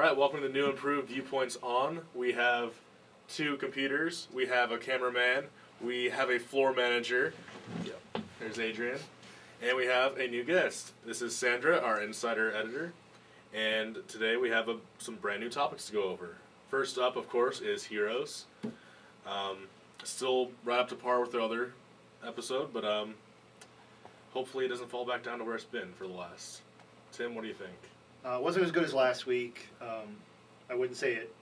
Alright, welcome to the new improved Viewpoints on. We have 2 computers, we have a cameraman, we have a floor manager. Yep. There's Adrian. And we have a new guest. This is Sandra, our insider editor. And today we have some brand new topics to go over. First up, of course, is Heroes. Still right up to par with the other episode, but hopefully it doesn't fall back down to where it's been for the last. Tim, what do you think? It wasn't as good as last week. I wouldn't say it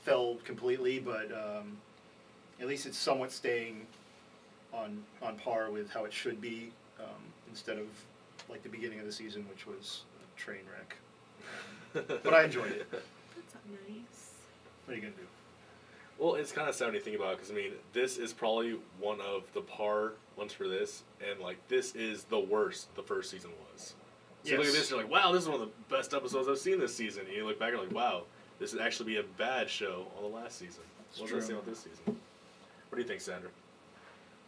fell completely, but at least it's somewhat staying on par with how it should be, instead of like the beginning of the season, which was a train wreck. But I enjoyed it. That's not nice. What are you going to do? Well, it's kind of sad when you think about it, because, I mean, this is probably one of the par ones for this, and, like, this is the worst the first season was. So you look at this, you're like, wow, this is one of the best episodes I've seen this season. And you look back and you're like, wow, this would actually be a bad show on the last season. What's the same with this season? What do you think, Sandra?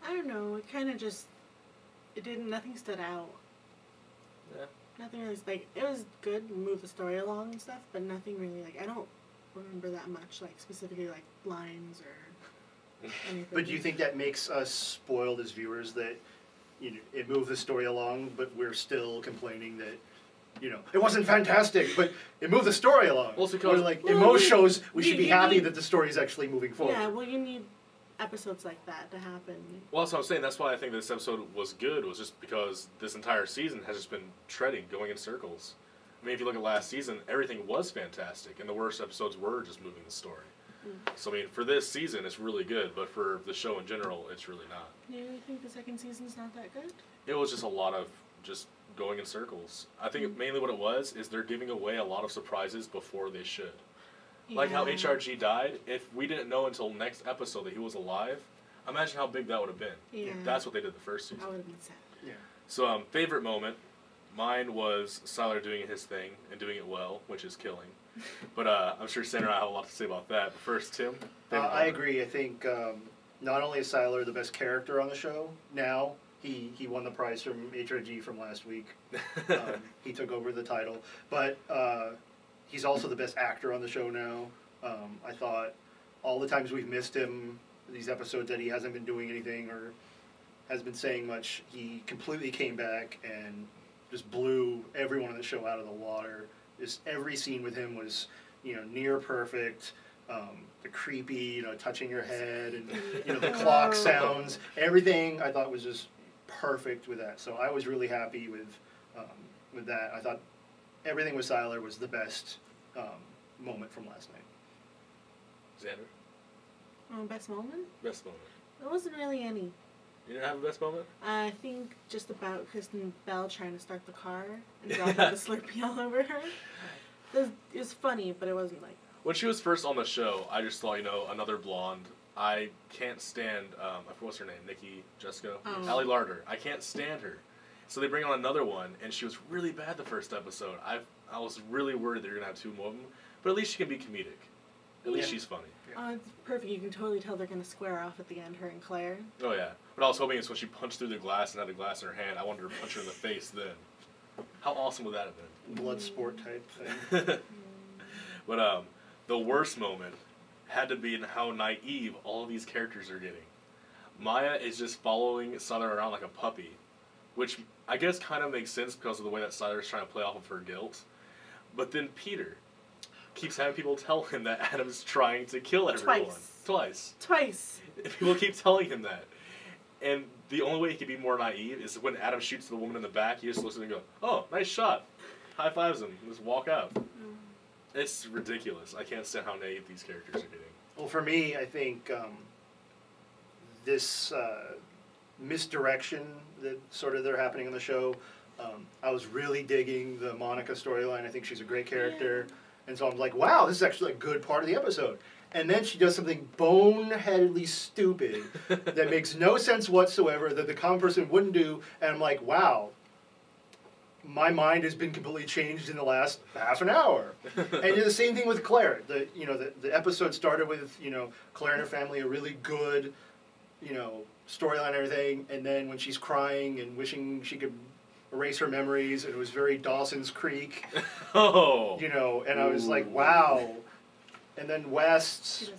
I don't know. It kind of just, nothing stood out. Yeah. Nothing really, like, it was good, move the story along and stuff, but nothing really, like, I don't remember that much, like, specifically, like, lines or anything. But do you think that makes us spoiled as viewers, that it moved the story along, but we're still complaining that, it wasn't fantastic, but it moved the story along? Well, it's because, in most shows, we should be happy that the story is actually moving forward. Yeah, well, you need episodes like that to happen. Well, that's what I'm saying. That's why I think this episode was good, was just because this entire season has just been treading, going in circles. I mean, if you look at last season, everything was fantastic, and the worst episodes were just moving the story. So, I mean, for this season, it's really good, but for the show in general, it's really not. Do you think the second season's not that good? It was just a lot of just going in circles. I think mainly what it was is they're giving away a lot of surprises before they should. Yeah. Like how HRG died, if we didn't know until next episode that he was alive, imagine how big that would have been. Yeah. That's what they did the first season. I would have been sad. Yeah. So, favorite moment, mine was Siler doing his thing and doing it well, which is killing. But I'm sure Sandra and I have a lot to say about that. But first, Tim? I agree. I think not only is Siler the best character on the show now, he won the prize from HRG from last week. He took over the title. But he's also the best actor on the show now. I thought all the times we've missed him, these episodes that he hasn't been doing anything or has been saying much, he completely came back and just blew everyone on the show out of the water. Just every scene with him was, near perfect. The creepy, touching your head, and the clock sounds. Everything I thought was just perfect with that. So I was really happy with that. I thought everything with Siler was the best moment from last night. Xander? Best moment? Best moment. There wasn't really any. You didn't have a best moment? I think just about Kristen Bell trying to start the car and dropping the Slurpee all over her. It was funny, but it wasn't like... When she was first on the show, I just thought, another blonde. I can't stand, I forgot what's her name, Nikki, Jessica? Oh. Allie Larder. I can't stand her. So they bring on another one, and she was really bad the first episode. I was really worried that you're going to have 2 more of them, but at least she can be comedic. At least she's funny. It's perfect. You can totally tell they're going to square off at the end, her and Claire. Oh, yeah. But I was hoping it's when she punched through the glass and had the glass in her hand, I wanted her to punch her in the face then. How awesome would that have been? Blood sport type thing. But the worst moment had to be in how naive all of these characters are getting. Maya is just following Siler around like a puppy, which I guess kind of makes sense because of the way that Siler is trying to play off of her guilt. But then Peter keeps having people tell him that Adam's trying to kill everyone. Twice. People keep telling him that. And the only way he can be more naive is when Adam shoots the woman in the back, he just looks at him and goes, "Oh, nice shot." High fives him and just walk out. It's ridiculous. I can't stand how naive these characters are getting. Well, for me, I think this misdirection that sort of they're happening on the show, I was really digging the Monica storyline. I think she's a great character. Yeah. And so I'm like, wow, this is actually a good part of the episode. And then she does something boneheadedly stupid that makes no sense whatsoever, that the common person wouldn't do. And I'm like, wow, my mind has been completely changed in the last half an hour. And the same thing with Claire. The episode started with, Claire and her family, a really good, storyline and everything. And then when she's crying and wishing she could erase her memories. It was very Dawson's Creek, Oh. you know, and I was like, Ooh. wow. And then She West, does one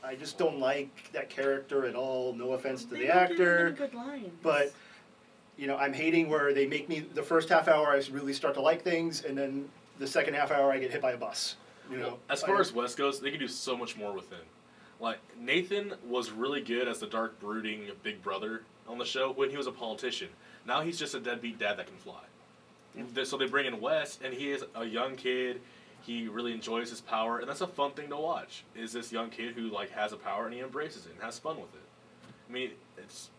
line. I just don't like that character at all. No offense to They the don't give actor, any good lines. but you know, I'm hating where they make me the first half hour I really start to like things, and then the second half hour I get hit by a bus. You know, Well, as far as West goes, they can do so much more with him. Like, Nathan was really good as the dark, brooding big brother on the show when he was a politician. Now he's just a deadbeat dad that can fly. So they bring in West, and he is a young kid. He really enjoys his power, and that's a fun thing to watch. Is this young kid who like has a power and he embraces it and has fun with it. I mean, it's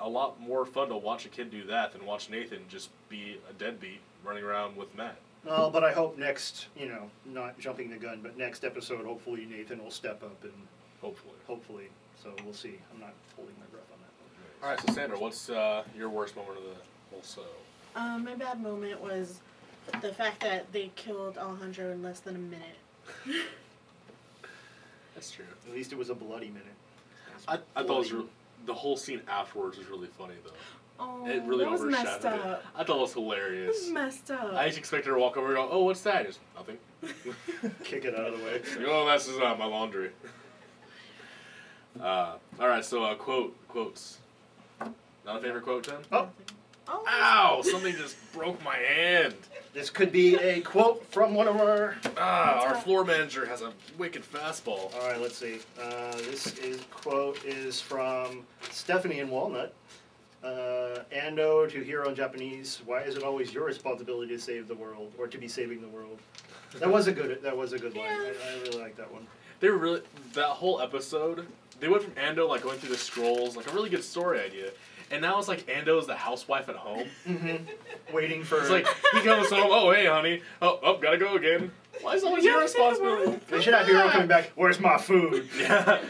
a lot more fun to watch a kid do that than watch Nathan just be a deadbeat running around with Matt. well, but I hope next, you know, not jumping the gun, but next episode, hopefully Nathan will step up and Hopefully. so we'll see. I'm not holding my breath on that one. All right, so Sandra, what's your worst moment of the whole show? My bad moment was the fact that they killed Alejandro in less than a minute. That's true. At least it was a bloody minute. I thought it was the whole scene afterwards was really funny though. Oh, It really that was messed overshadowed it. up. I thought it was It hilarious. was messed up. I just expected her to walk over and go, "Oh, what's that?" Just nothing. Kick it out of the way. Oh, that's just my laundry. All right, so quotes. Not a favorite quote, Jen? Oh. Oh. Ow! Something just broke my hand. This could be a quote from one of our. Our floor manager has a wicked fastball. All right, let's see. Quote is from Stephanie in Walnut. Ando to hero in Japanese. Why is it always your responsibility to save the world or to be saving the world? That was a good line. Yeah. I really like that one. They were really that whole episode. They went from Ando like going through the scrolls, like a really good story idea, and now it's like Ando's the housewife at home. Waiting for. It's like he comes home. Oh hey honey. Oh gotta go again. Why is it always your responsibility? They should have hero coming back. Where's my food? Yeah,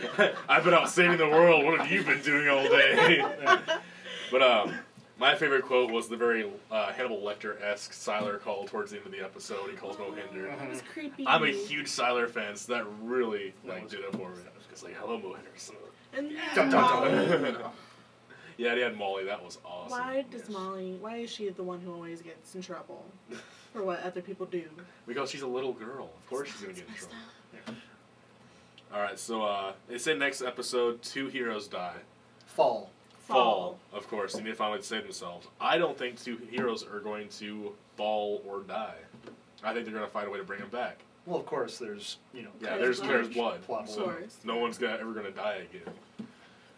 I've been out saving the world. What have you been doing all day? But my favorite quote was the very Hannibal Lecter-esque Sylar call towards the end of the episode. He calls Mohinder. It was creepy. I'm a huge Sylar fan, so that really That was did it for me. It's like, hello Mohinder. And Dun, dun, Molly. Yeah, he had Molly. That was awesome. Why does Molly? Why is she the one who always gets in trouble for what other people do? Because she's a little girl. Of course she's gonna get in Messed trouble. up. All right, so they say next episode 2 heroes die. Fall. Fall, of course. They need to finally save themselves. I don't think 2 heroes are going to fall or die. I think they're going to find a way to bring them back. Well, of course, there's, you know. Yeah, There's there's blood. blood. Plot So course. no one's ever going to die again.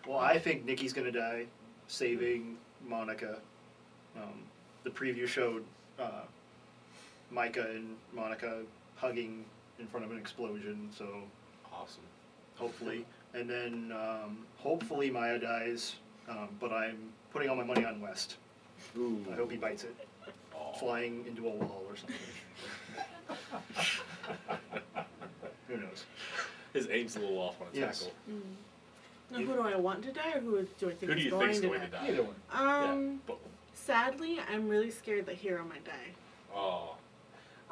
Well, I think Nikki's gonna die, saving Monica. The preview showed Micah and Monica hugging in front of an explosion, so Awesome. hopefully. And then hopefully Maya dies, but I'm putting all my money on West. Ooh. I hope he bites it, Aw. flying into a wall or something. Who knows? His aim's a little off on a Yes. tackle. Now, who do I want to die, or who do I think Who do is you going think's to going die? to die? Either one. Yeah. But, Sadly, I'm really scared that Hero might die. oh.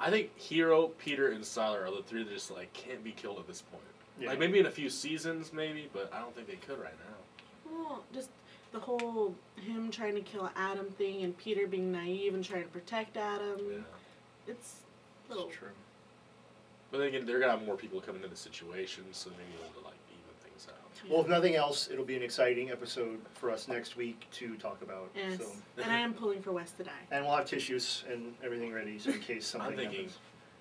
I think Hero, Peter, and Sylar are the 3 that just can't be killed at this point. Yeah. Like maybe in a few seasons, maybe, but I don't think they could right now. Well, just the whole him trying to kill Adam thing and Peter being naive and trying to protect Adam. Yeah. It's a little. It's true. But then again, they're gonna have more people coming into the situation, so maybe able to even things out. Well, if nothing else, it'll be an exciting episode for us next week to talk about. Yes. So. And I am pulling for West to die. And we'll have tissues and everything ready, so in case something I'm thinking happens.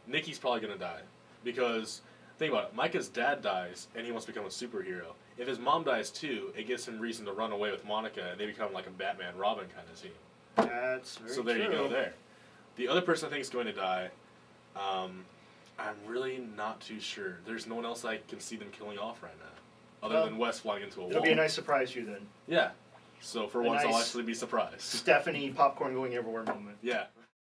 Nikki's probably gonna die because think about it. Micah's dad dies, and he wants to become a superhero. If his mom dies too, it gives him reason to run away with Monica, and they become like a Batman Robin kind of team. That's very So there true. you go. There. The other person I think is going to die. I'm really not too sure. There's no one else I can see them killing off right now, other Well, than Wes flying into a wall. It'll be a nice surprise for you then. Yeah. So for A once, I'll nice- actually be surprised. Stephanie popcorn going everywhere moment. Yeah.